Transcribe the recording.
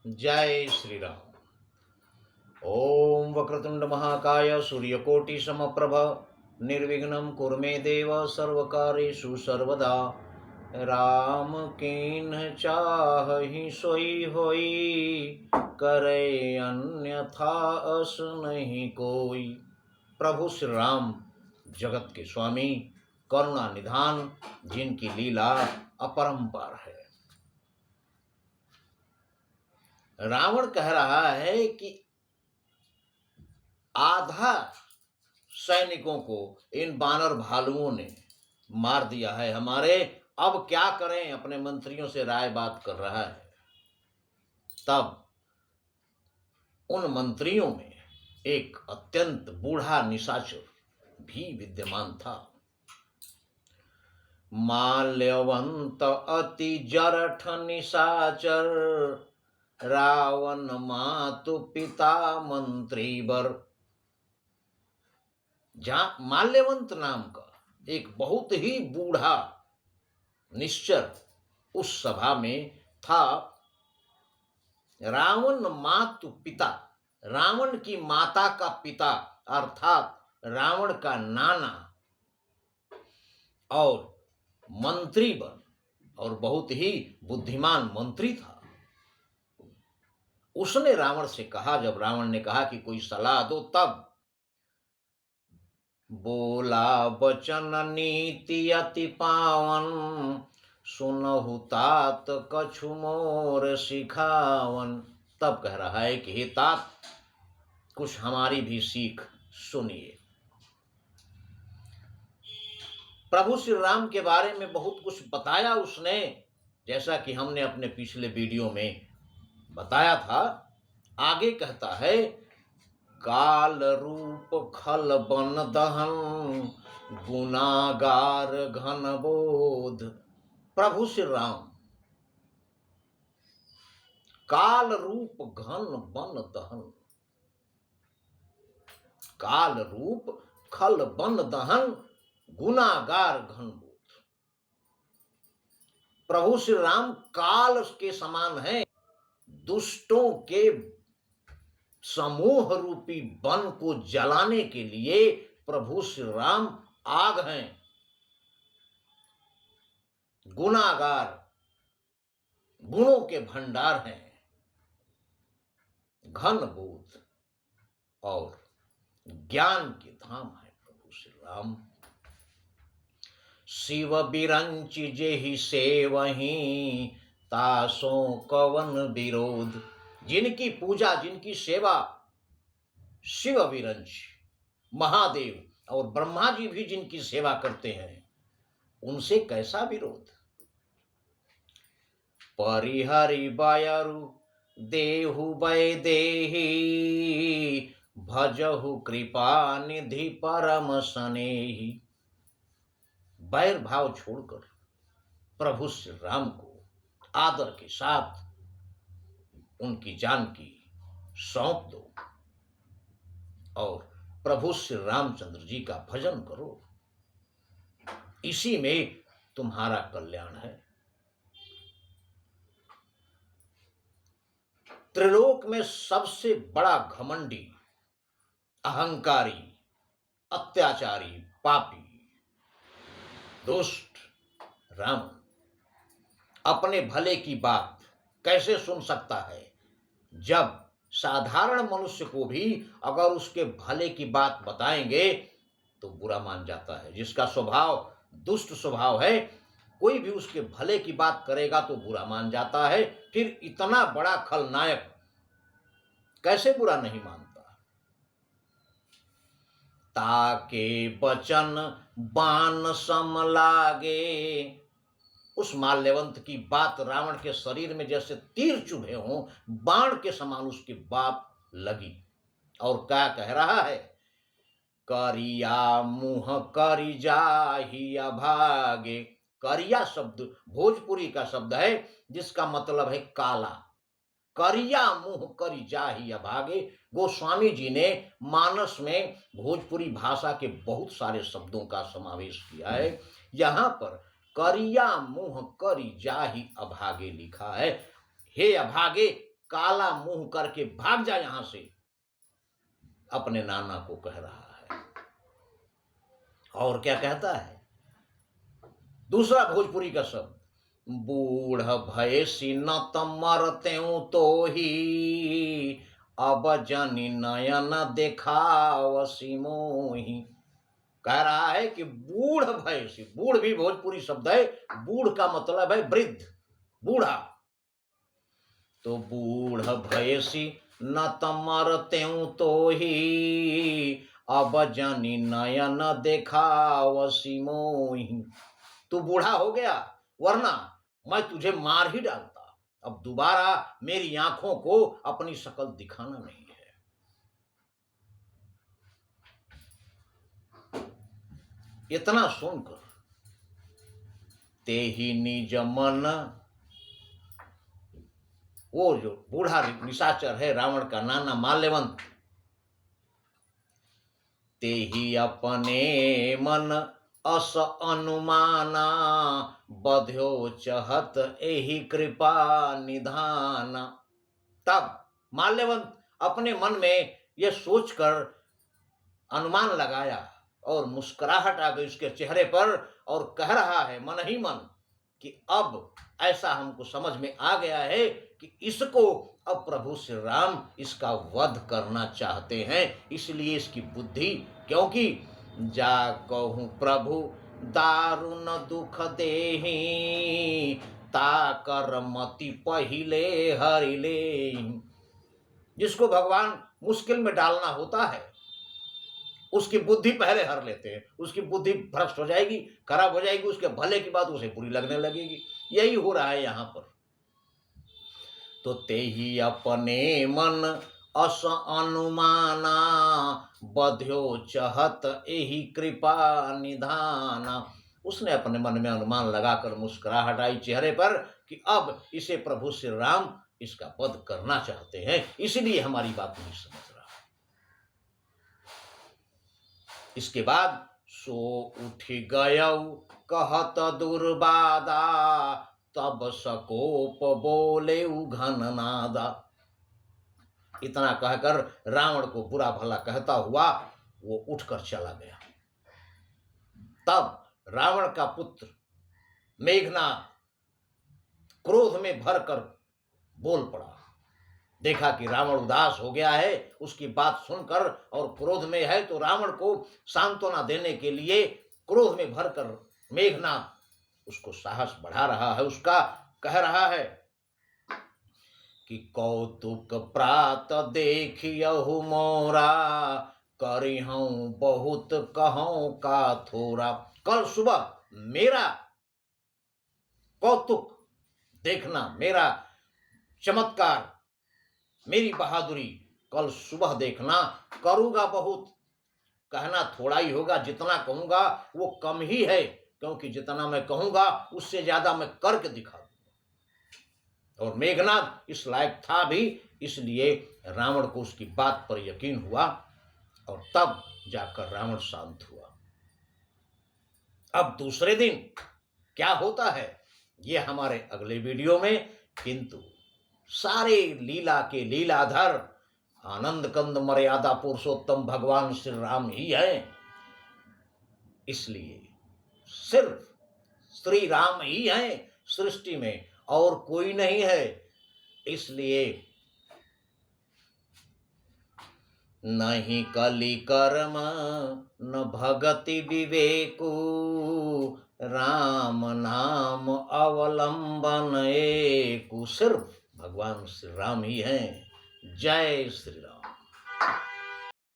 जय श्री राम। ओम वक्रतुंड महाकाय सूर्यकोटि समप्रभ निर्विघ्नं कुरु मे देव सर्वकार्येषु सर्वदा। राम कीन्ह चाहि सोई होई, करे अन्यथा अस नहीं कोई। प्रभु श्री राम जगत के स्वामी, करुणा निधान, जिनकी लीला अपरंपार है। रावण कह रहा है कि आधा सैनिकों को इन बानर भालुओं ने मार दिया है हमारे, अब क्या करें। अपने मंत्रियों से राय बात कर रहा है। तब उन मंत्रियों में एक अत्यंत बूढ़ा निशाचर भी विद्यमान था। माल्यवंत अति जरठ निशाचर, रावण मातु पिता मंत्री बर। जहां माल्यवंत नाम का एक बहुत ही बूढ़ा निश्चर उस सभा में था। रावण मातु पिता, रावण की माता का पिता अर्थात रावण का नाना, और मंत्री बन, और बहुत ही बुद्धिमान मंत्री था। उसने रावण से कहा, जब रावण ने कहा कि कोई सलाह दो, तब बोला बचन नीति अति पावन, सुनहु तात कछु मोर सिखावन। तब कह रहा है कि हे तात, कुछ हमारी भी सीख सुनिए। प्रभु श्री राम के बारे में बहुत कुछ बताया उसने, जैसा कि हमने अपने पिछले वीडियो में बताया था। आगे कहता है, काल रूप खल बन दहन, गुनागार घन बोध। प्रभु श्री राम काल रूप घन बन दहन, काल रूप खल बन दहन, गुनागार घन बोध। प्रभु श्री राम काल के समान है। दुष्टों के समूह रूपी वन को जलाने के लिए प्रभु श्री राम आग हैं। गुनागार, गुणों के भंडार हैं। घन बोध और ज्ञान के धाम है प्रभु श्री राम। शिव बिरंच जेहि सेवहि, तासो कवन विरोध। जिनकी पूजा, जिनकी सेवा शिव विरंच महादेव और ब्रह्मा जी भी जिनकी सेवा करते हैं, उनसे कैसा विरोध। परिहरि बयरु देहु वैदेही, भजहु कृपा निधि परम स्नेही। बैर भाव छोड़कर प्रभु श्री राम को आदर के साथ उनकी जानकी सौंप दो और प्रभु श्री रामचंद्र जी का भजन करो। इसी में तुम्हारा कल्याण है। त्रिलोक में सबसे बड़ा घमंडी, अहंकारी, अत्याचारी, पापी, दुष्ट रावण अपने भले की बात कैसे सुन सकता है, जब साधारण मनुष्य को भी अगर उसके भले की बात बताएंगे तो बुरा मान जाता है। जिसका स्वभाव दुष्ट स्वभाव है, कोई भी उसके भले की बात करेगा तो बुरा मान जाता है। फिर इतना बड़ा खलनायक कैसे बुरा नहीं मानता। ताके बचन बाण सम लागे। उस माल्यवंत की बात रावण के शरीर में जैसे तीर चुभे हों, बाण के समान उसकी बात लगी। और क्या कह रहा है, करिया मुंह करि जाहि अभागे। करिया शब्द भोजपुरी का शब्द है, जिसका मतलब है काला। करिया मुंह करि जाहि अभागे। गोस्वामी जी ने मानस में भोजपुरी भाषा के बहुत सारे शब्दों का समावेश किया है। यहाँ पर करिया मुंह करि जाहि अभागे लिखा है। हे अभागे, काला मुंह करके भाग जा यहां से, अपने नाना को कह रहा है। और क्या कहता है दूसरा भोजपुरी का शब्द, बूढ़ भयसी न तमरते तो ही, अब जानी नयन देखावसी मोही। कह रहा है कि बूढ़ भयसी, बूढ़ भी भोजपुरी शब्द है, बूढ़ का मतलब है वृद्ध, बूढ़ा। तो बूढ़ भयसी न तमरते तो ही, अब जानी नयन देखावसी मोही। तू बूढ़ा हो गया, वरना मैं तुझे मार ही डालता। अब दोबारा मेरी आंखों को अपनी शक्ल दिखाना नहीं है। इतना सुनकर ते ही निज मन, वो जो बूढ़ा निशाचर है रावण का नाना माल्यवंत, ते ही अपने मन अस अनुमाना, बध्यो चहत एही कृपा निधाना। तब माल्यवंत अपने मन में यह सोचकर अनुमान लगाया और मुस्कुराहट आ गई उसके चेहरे पर, और कह रहा है मन ही मन कि अब ऐसा हमको समझ में आ गया है कि इसको अब प्रभु श्री राम इसका वध करना चाहते हैं, इसलिए इसकी बुद्धि, क्योंकि जा कहूं प्रभु दारुण दुख देहि, ताकर मति पहिले हरि ले। जिसको भगवान मुश्किल में डालना होता है उसकी बुद्धि पहले हर लेते हैं, उसकी बुद्धि भ्रष्ट हो जाएगी, खराब हो जाएगी, उसके भले की बात उसे बुरी लगने लगेगी। यही हो रहा है यहां पर। तो ते ही अपने मन अस अनुमाना, बध्यो चहत एही कृपा निधाना। उसने अपने मन में अनुमान लगाकर मुस्कुराहट आई चेहरे पर कि अब इसे प्रभु श्री राम इसका वध करना चाहते हैं, इसलिए हमारी बात नहीं समझ रहा। इसके बाद सो उठ गयऊ कहत दुर्बादा, तब सकोप बोले घन नादा। इतना कहकर रावण को बुरा भला कहता हुआ वो उठकर चला गया। तब रावण का पुत्र मेघनाद क्रोध में भरकर बोल पड़ा। देखा कि रावण उदास हो गया है उसकी बात सुनकर और क्रोध में है, तो रावण को सांत्वना देने के लिए क्रोध में भरकर मेघनाद उसको साहस बढ़ा रहा है। उसका कह रहा है कि कौतुक प्रात देखियहु मोरा, करिहूं बहुत कहूं का थोड़ा। कल सुबह मेरा कौतुक देखना, मेरा चमत्कार, मेरी बहादुरी कल सुबह देखना। करूंगा बहुत, कहना थोड़ा ही होगा, जितना कहूंगा वो कम ही है, क्योंकि जितना मैं कहूंगा उससे ज्यादा मैं करके दिखा दूंगा। और मेघनाद इस लायक था भी, इसलिए रावण को उसकी बात पर यकीन हुआ और तब जाकर रावण शांत हुआ। अब दूसरे दिन क्या होता है ये हमारे अगले वीडियो में, किंतु सारे लीला के लीलाधर आनंद कंद मर्यादा पुरुषोत्तम भगवान श्री राम ही है, इसलिए सिर्फ श्री राम ही है सृष्टि में, और कोई नहीं है। इसलिए नहीं कली कर्म न भगति विवेकु, राम नाम अवलंबन एकु। सिर्फ भगवान श्री राम ही हैं। जय श्री राम।